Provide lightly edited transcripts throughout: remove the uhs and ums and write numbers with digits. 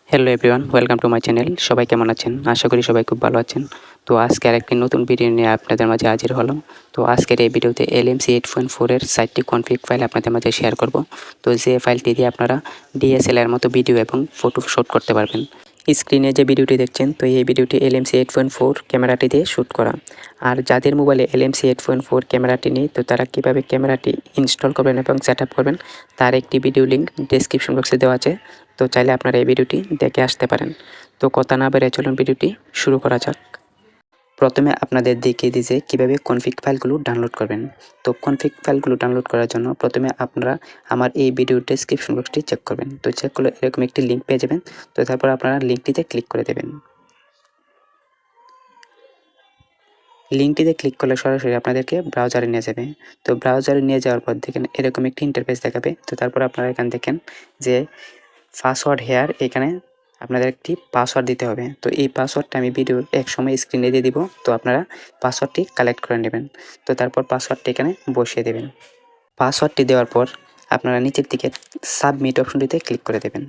Hello everyone, welcome to my channel. সবাই কেমন আছেন? আশা করি সবাই খুব ভালো আছেন। তো আজকে আরেকটি নতুন ভিডিও নিয়ে আপনাদের মাঝে হাজির হলাম। তো আজকের এই ভিডিওতে LMC 8.4 এর 4টি কনফিগ ফাইল আপনাদের মাঝে শেয়ার করব। তো যে ফাইলটি দিয়ে আপনারা DSLR মতো ভিডিও এবং ফটো শ্যুট করতে পারবেন। স্ক্রিনে যে ভিডিওটি দেখছেন, তো এই ভিডিওটি LMC 8.4 ক্যামেরাটি দিয়ে শ্যুট করা। আর যাদের মোবাইলে LMC 8.4 ক্যামেরাটি নেই, তো তারা কীভাবে ক্যামেরাটি ইনস্টল করবেন এবং সেট আপ করবেন তার একটি ভিডিও লিঙ্ক ডেসক্রিপশন বক্সে দেওয়া আছে। তো চাইলে আপনারা এই ভিডিওটি দেখে আসতে পারেন। তো কথা না বেরিয়ে চলুন ভিডিওটি শুরু করা যাক। প্রথমে আপনাদের দেখিয়ে দিই যে কীভাবে কনফিগ ফাইলগুলো ডাউনলোড করবেন। তো কনফিগ ফাইলগুলো ডাউনলোড করার জন্য প্রথমে আপনারা আমার এই ভিডিওর ডেসক্রিপশন বক্সটি চেক করবেন। তো চেক করলে এরকম একটি লিঙ্ক পেয়ে যাবেন। তো তারপর আপনারা লিঙ্কটিতে ক্লিক করে দেবেন। লিঙ্কটিতে ক্লিক করলে সরাসরি আপনাদেরকে ব্রাউজারে নিয়ে যাবে। তো ব্রাউজারে নিয়ে যাওয়ার পর দেখেন এরকম একটি ইন্টারফেস দেখাবে। তো তারপর আপনারা এখানে দেখেন যে পাসওয়ার্ড হেয়ার, এখানে আপনাদের একটি পাসওয়ার্ড দিতে হবে। তো এই পাসওয়ার্ডটা আমি ভিডিওর এক সময় স্ক্রিনে দিয়ে দিব। তো আপনারা পাসওয়ার্ডটি কালেক্ট করে নেবেন। তো তারপর পাসওয়ার্ডটি এখানে বসিয়ে দেবেন। পাসওয়ার্ডটি দেওয়ার পর আপনারা নিচের দিকে সাবমিট অপশনটিতে ক্লিক করে দেবেন।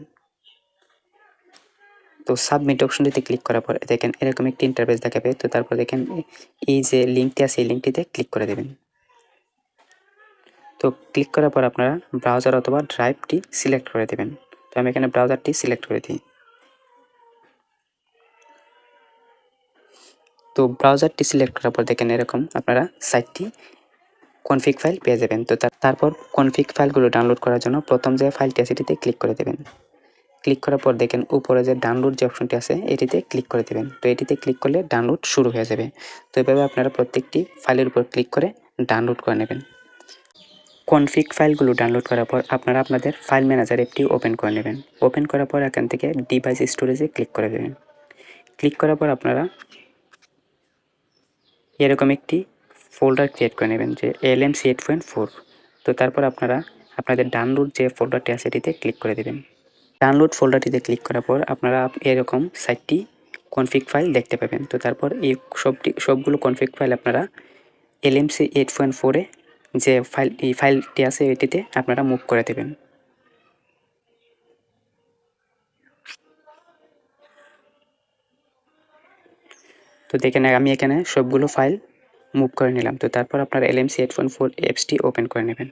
তো সাবমিট অপশনটিতে ক্লিক করার পর দেখেন এরকম একটি ইন্টারফেস দেখাবে। তো তারপর দেখেন এই যে লিঙ্কটি আছে এই লিঙ্কটিতে ক্লিক করে দেবেন। তো ক্লিক করার পর আপনারা ব্রাউজার অথবা ড্রাইভটি সিলেক্ট করে দেবেন। তো আমি এখানে ব্রাউজারটি সিলেক্ট করে দিই। তো ব্রাউজারটি সিলেক্ট করার পর দেখেন এরকম আপনারা 4টি কনফিগ ফাইল পেয়ে যাবেন। তো তারপর কনফিগ ফাইলগুলো ডাউনলোড করার জন্য প্রথম যে ফাইলটি আছে এটিতে ক্লিক করে দেবেন। ক্লিক করার পর দেখেন উপরে যে ডাউনলোড যে অপশনটি আছে এটিতে ক্লিক করে দেবেন। তো এটিতে ক্লিক করলে ডাউনলোড শুরু হয়ে যাবে। তো এভাবে আপনারা প্রত্যেকটি ফাইলের উপর ক্লিক করে ডাউনলোড করে নেবেন। কনফিগ ফাইলগুলো ডাউনলোড করার পর আপনারা আপনাদের ফাইল ম্যানেজার অ্যাপটি ওপেন করে নেবেন। ওপেন করার পর এখান থেকে ডিভাইস স্টোরেজে ক্লিক করে দেবেন। ক্লিক করার পর আপনারা এরকম একটি ফোল্ডার ক্রিয়েট করে নেবেন যে LMC 8.4। তো তারপর আপনারা আপনাদের ডাউনলোড যে ফোল্ডারটি আছে এটিতে ক্লিক করে দেবেন। ডাউনলোড ফোল্ডারটিতে ক্লিক করার পর আপনারা এরকম 4টি কনফিগ ফাইল দেখতে পাবেন। তো তারপর এই সবগুলো কনফিগ ফাইল আপনারা LMC 8.4 এ যে ফাইলটি আছে এটিতে আপনারা মুভ করে দেবেন। তো দেখেন আমি এখানে সবগুলো ফাইল মুভ করে নিলাম। তো তারপর আপনারা LMC 8.4 অ্যাপসটি ওপেন করে নেবেন।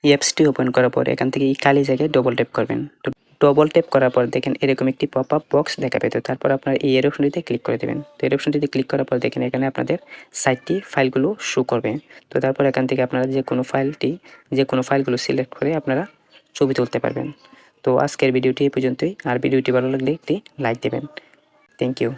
এই অ্যাপসটি ওপেন করার পর এখান থেকে এই খালি জায়গায় ডবল ট্যাপ করবেন। তো ডবল ট্যাপ করার পর দেখেন এরকম একটি পপ আপ বক্স দেখাবে। তো তারপর আপনারা এই এর অপশনটিতে ক্লিক করে দেবেন। তো এর অপশনটিতে ক্লিক করার পর দেখেন এখানে আপনাদের 4টি ফাইলগুলো শো করবে। তো তারপর এখান থেকে আপনারা যে কোনো ফাইলগুলো সিলেক্ট করে আপনারা ছবি তুলতে পারবেন। তো আজকের ভিডিওটি এই পর্যন্তই। আর ভিডিওটি ভালো লাগলে একটি লাইক দেবেন। Thank you.